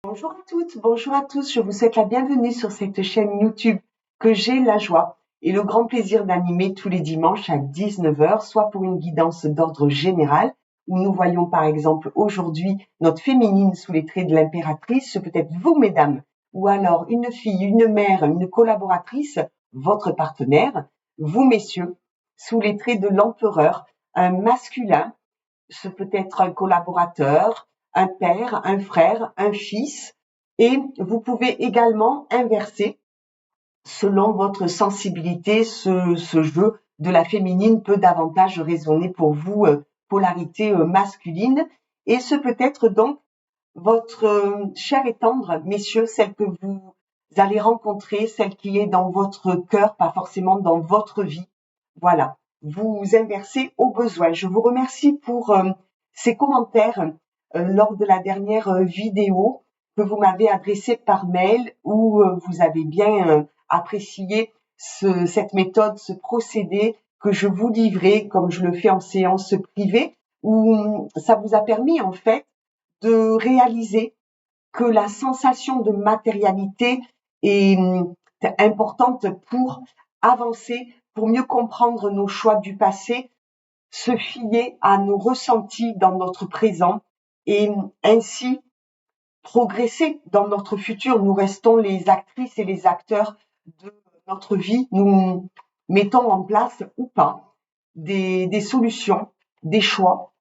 Bonjour à toutes, bonjour à tous, je vous souhaite la bienvenue sur cette chaîne YouTube que j'ai la joie et le grand plaisir d'animer tous les dimanches à 19 heures, soit pour une guidance d'ordre général, où nous voyons par exemple aujourd'hui notre féminine sous les traits de l'impératrice, peut-être vous mesdames, ou alors une fille, une mère, une collaboratrice, votre partenaire, vous messieurs, sous les traits de l'empereur, un masculin, ce peut être un collaborateur, un père, un frère, un fils, et vous pouvez également inverser selon votre sensibilité. Ce jeu de la féminine peut davantage résonner pour vous, polarité masculine, et ce peut être donc votre chère et tendre, messieurs, celle que vous allez rencontrer, celle qui est dans votre cœur, pas forcément dans votre vie. Voilà, vous inversez au besoin. Je vous remercie pour ces commentaires lors de la dernière vidéo que vous m'avez adressée par mail, où vous avez bien apprécié cette méthode, ce procédé que je vous livrais comme je le fais en séance privée, où ça vous a permis en fait de réaliser que la sensation de matérialité est importante pour avancer, pour mieux comprendre nos choix du passé, se fier à nos ressentis dans notre présent et ainsi progresser dans notre futur. Nous restons les actrices et les acteurs de notre vie. Nous mettons en place ou pas des solutions, des choix,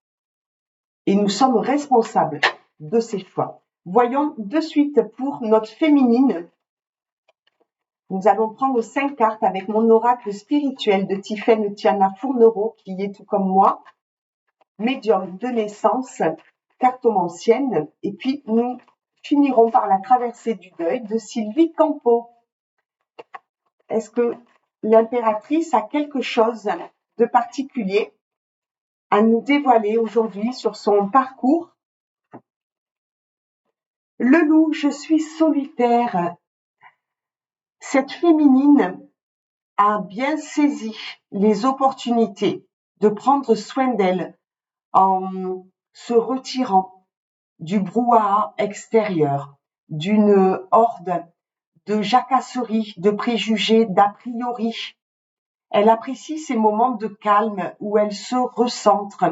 et nous sommes responsables de ces choix. Voyons de suite pour notre féminine. Nous allons prendre 5 cartes avec mon oracle spirituel de Tiffaine Tiana Fournereau, qui est tout comme moi, médium de naissance, cartomancienne, et puis nous finirons par la traversée du deuil de Sylvie Campo. Est-ce que l'impératrice a quelque chose de particulier à nous dévoiler aujourd'hui sur son parcours? Le loup, je suis solitaire. Cette féminine a bien saisi les opportunités de prendre soin d'elle en se retirant du brouhaha extérieur, d'une horde de jacasseries, de préjugés, d'a priori. Elle apprécie ces moments de calme où elle se recentre,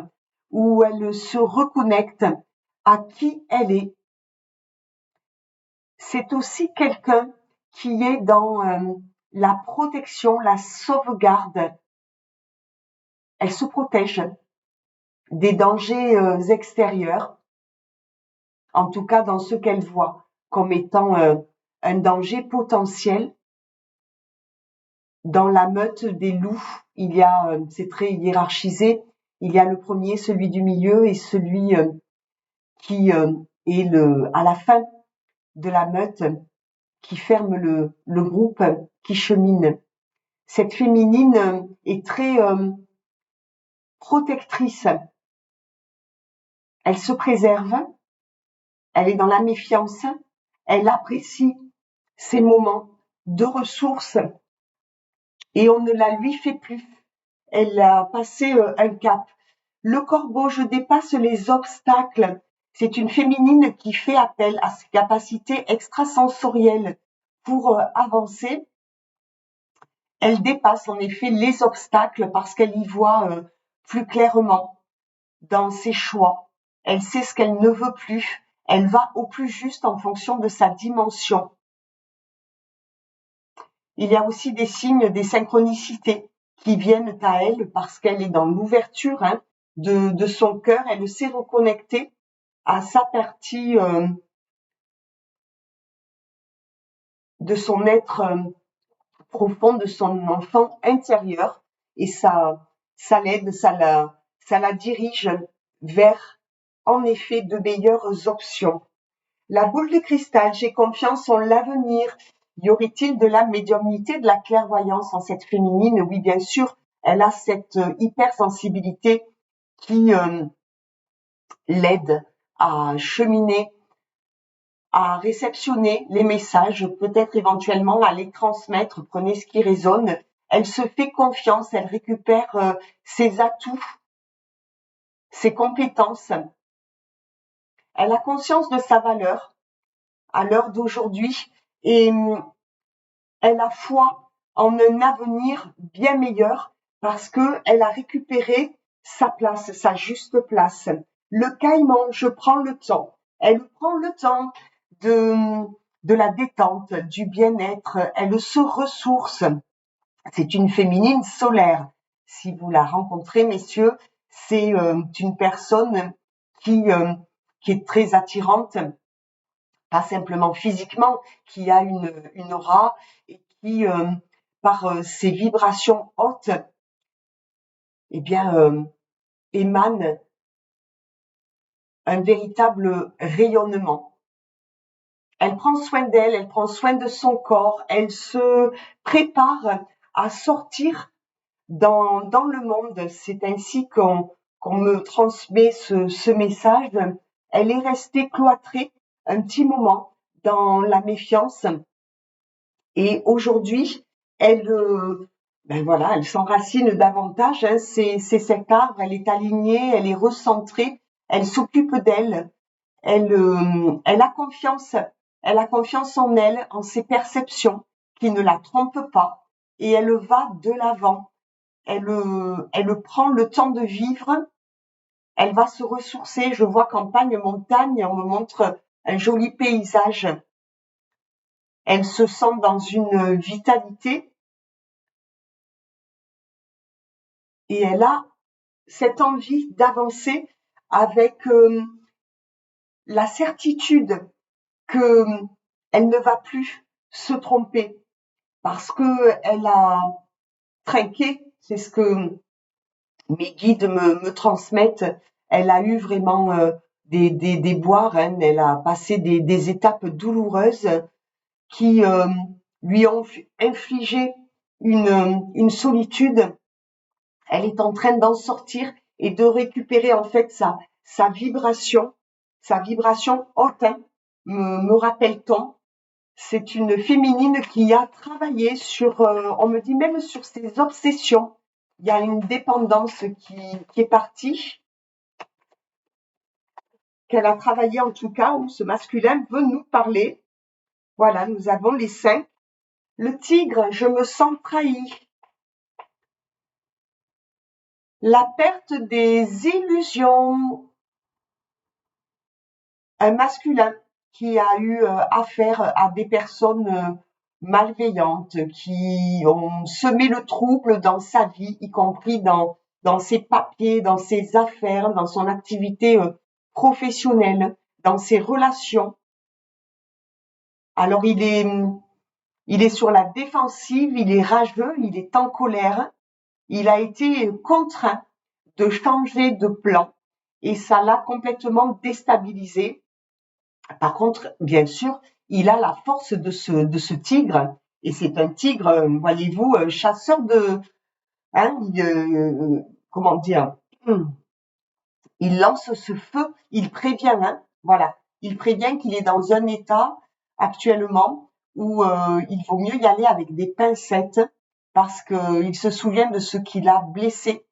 où elle se reconnecte à qui elle est. C'est aussi quelqu'un qui est dans la protection, la sauvegarde. Elle se protège des dangers extérieurs, en tout cas dans ce qu'elle voit comme étant un danger potentiel. Dans la meute des loups, il y a, c'est très hiérarchisé, il y a le premier, celui du milieu, et celui qui est à la fin de la meute, qui ferme le groupe, qui chemine. Cette féminine est très protectrice. Elle se préserve, elle est dans la méfiance, elle apprécie ces moments de ressources et on ne la lui fait plus. Elle a passé un cap. Le corbeau, je dépasse les obstacles. C'est une féminine qui fait appel à ses capacités extrasensorielles pour avancer. Elle dépasse en effet les obstacles parce qu'elle y voit plus clairement dans ses choix. Elle sait ce qu'elle ne veut plus. Elle va au plus juste en fonction de sa dimension. Il y a aussi des signes, des synchronicités qui viennent à elle parce qu'elle est dans l'ouverture de son cœur. Elle sait reconnecter à sa partie de son être profond, de son enfant intérieur, et ça l'aide, ça la dirige vers, en effet, de meilleures options. La boule de cristal, j'ai confiance en l'avenir. Y aurait-il de la médiumnité, de la clairvoyance en cette féminine? Oui, bien sûr, elle a cette hypersensibilité qui l'aide à cheminer, à réceptionner les messages, peut-être éventuellement à les transmettre. Prenez ce qui résonne. Elle se fait confiance, elle récupère ses atouts, ses compétences. Elle a conscience de sa valeur. à l'heure d'aujourd'hui et elle a foi en un avenir bien meilleur parce que elle a récupéré sa place, sa juste place. Le caïman, je prends le temps. Elle prend le temps de la détente, du bien-être. Elle se ressource. C'est une féminine solaire. Si vous la rencontrez, messieurs, c'est une personne qui, euh, qui est très attirante, pas simplement physiquement, qui a une aura et qui, par ses vibrations hautes, eh bien, émane un véritable rayonnement. Elle prend soin d'elle, elle prend soin de son corps, elle se prépare à sortir dans le monde. C'est ainsi qu'on me transmet ce message. Elle est restée cloîtrée un petit moment dans la méfiance et aujourd'hui, elle, voilà, elle s'enracine davantage. Hein, c'est cet arbre, elle est alignée, elle est recentrée, elle s'occupe d'elle, elle a confiance en elle, en ses perceptions, qui ne la trompent pas, et elle va de l'avant. Elle prend le temps de vivre, elle va se ressourcer. Je vois campagne, montagne, on me montre un joli paysage. Elle se sent dans une vitalité et elle a cette envie d'avancer avec la certitude que elle ne va plus se tromper parce que elle a trinqué, c'est ce que mes guides me transmettent. Elle a eu vraiment des déboires, hein, elle a passé des étapes douloureuses qui lui ont infligé une solitude. Elle est en train d'en sortir et de récupérer en fait sa vibration haute, hein, me rappelle-t-on. C'est une féminine qui a travaillé sur, on me dit même sur ses obsessions. Il y a une dépendance qui est partie, qu'elle a travaillé en tout cas, où ce masculin veut nous parler. Voilà, nous avons les 5. Le tigre, je me sens trahi. La perte des illusions. Un masculin qui a eu affaire à des personnes malveillantes, qui ont semé le trouble dans sa vie, y compris dans ses papiers, dans ses affaires, dans son activité professionnelle, dans ses relations. Alors il est sur la défensive, il est rageux, il est en colère, il a été contraint de changer de plan et ça l'a complètement déstabilisé. Par contre, bien sûr, il a la force de ce tigre et c'est un tigre, voyez-vous, chasseur de, hein, comment dire, il lance ce feu, il prévient, hein, voilà, il prévient qu'il est dans un état actuellement où il vaut mieux y aller avec des pincettes parce qu'il se souvient de ce qu'il a blessé.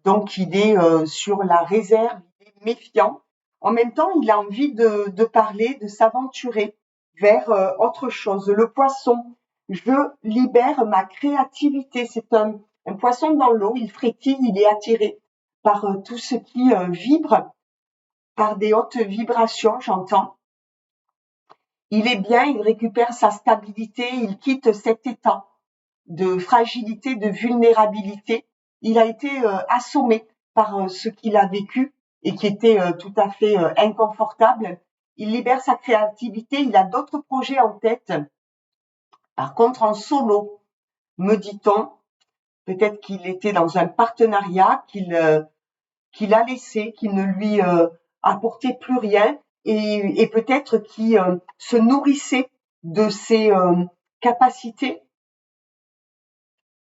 Donc il est sur la réserve, il est méfiant. En même temps, il a envie de parler, de s'aventurer vers autre chose. Le poisson, je libère ma créativité. C'est un poisson dans l'eau, il frétille, il est attiré par tout ce qui vibre, par des hautes vibrations, j'entends. Il est bien, il récupère sa stabilité, il quitte cet état de fragilité, de vulnérabilité. Il a été assommé par ce qu'il a vécu et qui était tout à fait inconfortable. Il libère sa créativité, il a d'autres projets en tête. Par contre, en solo, me dit-on, peut-être qu'il était dans un partenariat qu'il a laissé, qui ne lui apportait plus rien et peut-être qui se nourrissait de ses capacités.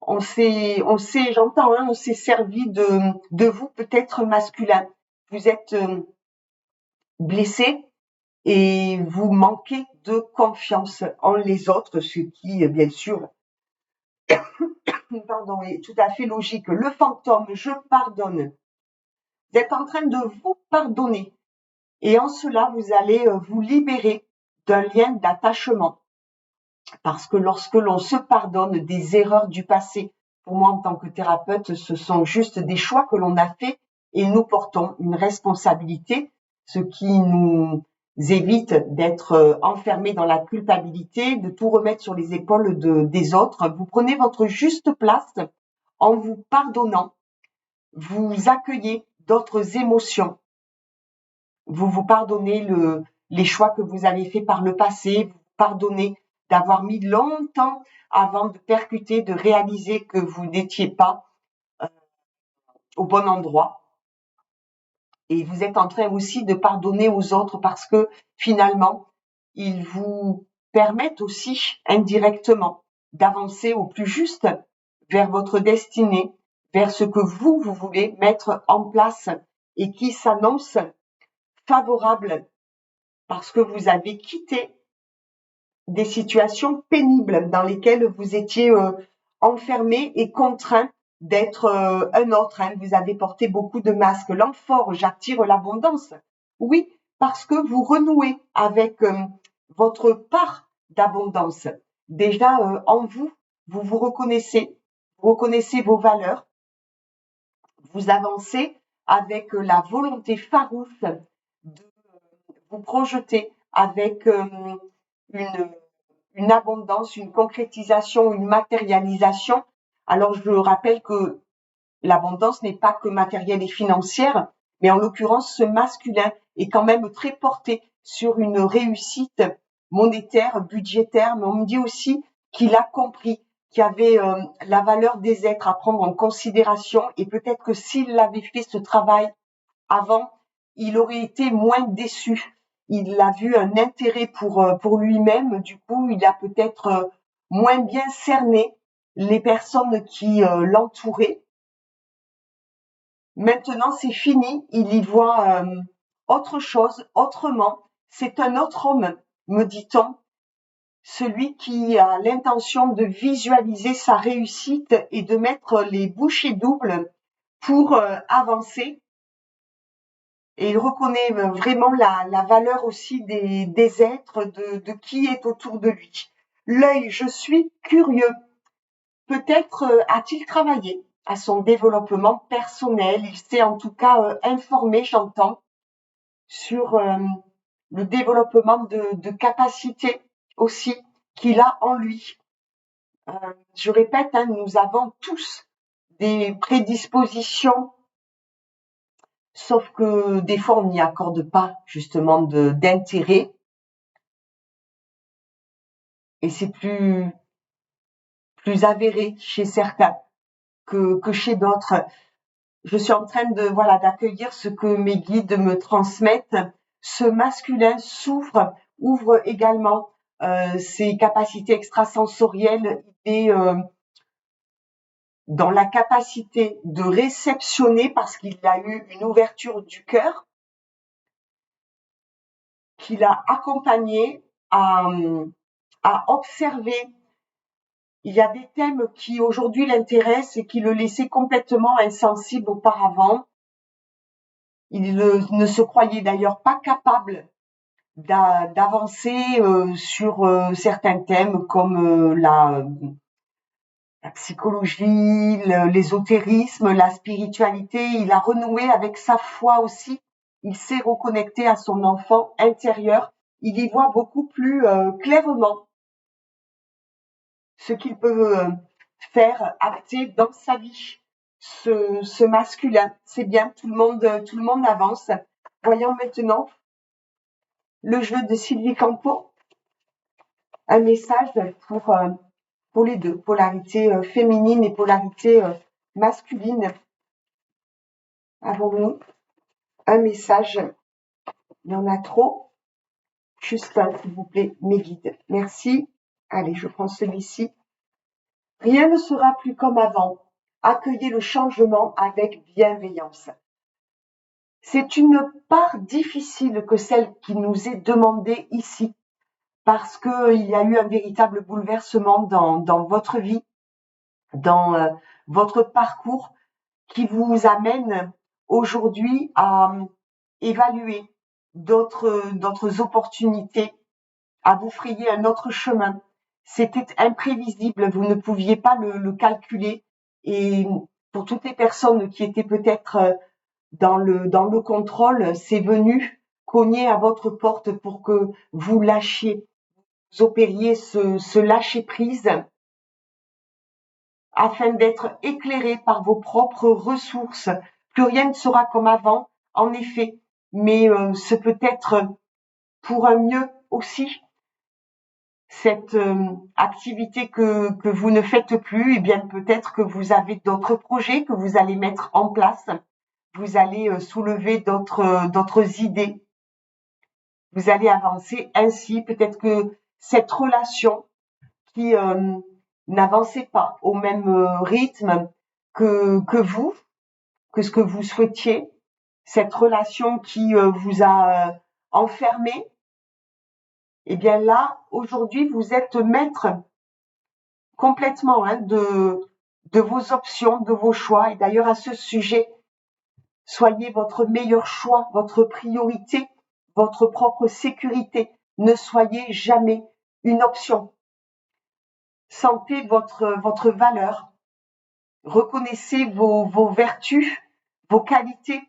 On s'est, j'entends, hein, on s'est servi de vous, peut-être masculin. Vous êtes blessé et vous manquez de confiance en les autres, ce qui, bien sûr, pardon, est tout à fait logique. Le fantôme, je pardonne. Vous êtes en train de vous pardonner. Et en cela, vous allez vous libérer d'un lien d'attachement. Parce que lorsque l'on se pardonne des erreurs du passé, pour moi en tant que thérapeute, ce sont juste des choix que l'on a faits et nous portons une responsabilité, ce qui nous évite d'être enfermés dans la culpabilité, de tout remettre sur les épaules des autres. Vous prenez votre juste place en vous pardonnant, vous accueillez d'autres émotions, vous pardonnez les choix que vous avez faits par le passé, vous pardonnez d'avoir mis longtemps avant de percuter, de réaliser que vous n'étiez pas au bon endroit. Et vous êtes en train aussi de pardonner aux autres parce que finalement, ils vous permettent aussi indirectement d'avancer au plus juste vers votre destinée, vers ce que vous voulez mettre en place et qui s'annonce favorable parce que vous avez quitté des situations pénibles dans lesquelles vous étiez enfermé et contraint d'être un autre. Vous avez porté beaucoup de masques. L'amphore, j'attire l'abondance. Oui, parce que vous renouez avec votre part d'abondance. Déjà, en vous, vous reconnaissez vos valeurs, vous avancez avec la volonté farouche de vous projeter avec une abondance, une concrétisation, une matérialisation. Alors, je rappelle que l'abondance n'est pas que matérielle et financière, mais en l'occurrence, ce masculin est quand même très porté sur une réussite monétaire, budgétaire, mais on me dit aussi qu'il a compris qu'il y avait la valeur des êtres à prendre en considération et peut-être que s'il avait fait ce travail avant, il aurait été moins déçu. Il a vu un intérêt pour lui-même. Du coup, il a peut-être moins bien cerné les personnes qui l'entouraient. Maintenant, c'est fini. Il y voit autre chose, autrement. C'est un autre homme, me dit-on. Celui qui a l'intention de visualiser sa réussite et de mettre les bouchées doubles pour avancer. Et il reconnaît vraiment la valeur aussi des êtres, de qui est autour de lui. L'œil, je suis curieux. Peut-être a-t-il travaillé à son développement personnel. Il s'est en tout cas informé, j'entends, sur le développement de capacités aussi qu'il a en lui. Je répète, nous avons tous des prédispositions, sauf que des fois, on n'y accorde pas justement d'intérêt. Et c'est plus avéré chez certains que chez d'autres. Je suis en train d'accueillir ce que mes guides me transmettent. Ce masculin ouvre également ses capacités extrasensorielles. Il est dans la capacité de réceptionner parce qu'il a eu une ouverture du cœur, qu'il a accompagné à observer. Il y a des thèmes qui aujourd'hui l'intéressent et qui le laissaient complètement insensible auparavant. Il ne se croyait d'ailleurs pas capable d'avancer sur certains thèmes comme la psychologie, l'ésotérisme, la spiritualité. Il a renoué avec sa foi aussi. Il s'est reconnecté à son enfant intérieur. Il y voit beaucoup plus clairement ce qu'il peut faire acter dans sa vie. Ce masculin, c'est bien, tout le monde avance. Voyons maintenant le jeu de Sylvie Campo, un message pour les deux, polarité féminine et polarité masculine. Avons-nous un message? Il y en a trop. Juste un, s'il vous plaît, mes guides. Merci. Allez, je prends celui-ci. Rien ne sera plus comme avant. Accueillez le changement avec bienveillance. C'est une part difficile que celle qui nous est demandée ici, parce qu'il y a eu un véritable bouleversement dans votre vie, dans votre parcours, qui vous amène aujourd'hui à évaluer d'autres opportunités à vous frayer un autre chemin. C'était imprévisible, vous ne pouviez pas le calculer. Et pour toutes les personnes qui étaient peut-être dans le contrôle, c'est venu cogner à votre porte pour que vous lâchiez, vous opériez ce lâcher prise afin d'être éclairé par vos propres ressources. Plus rien ne sera comme avant, en effet, mais ce peut être pour un mieux aussi. Cette activité que vous ne faites plus, eh bien peut-être que vous avez d'autres projets que vous allez mettre en place. Vous allez soulever d'autres idées. Vous allez avancer ainsi. Peut-être que cette relation qui n'avançait pas au même rythme que vous, que ce que vous souhaitiez, cette relation qui vous a enfermé, eh bien là, aujourd'hui, vous êtes maître complètement de vos options, de vos choix. Et d'ailleurs, à ce sujet, soyez votre meilleur choix, votre priorité, votre propre sécurité. Ne soyez jamais une option. Sentez votre valeur. Reconnaissez vos vertus, vos qualités,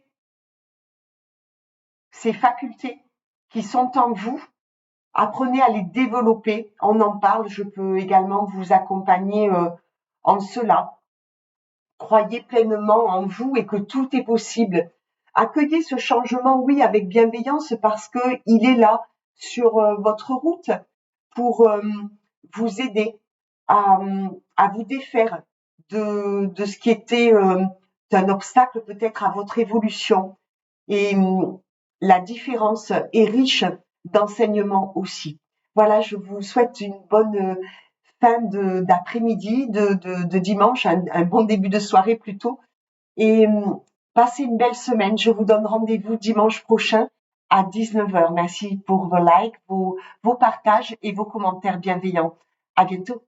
ces facultés qui sont en vous. Apprenez à les développer. On en parle. Je peux également vous accompagner en cela. Croyez pleinement en vous et que tout est possible. Accueillez ce changement, oui, avec bienveillance parce que il est là sur votre route pour vous aider à vous défaire de ce qui était un obstacle peut-être à votre évolution. Et la différence est riche d'enseignement aussi. Voilà, je vous souhaite une bonne fin d'après-midi, de dimanche, un bon début de soirée plutôt. Et passez une belle semaine. Je vous donne rendez-vous dimanche prochain à 19h. Merci pour vos likes, vos partages et vos commentaires bienveillants. À bientôt.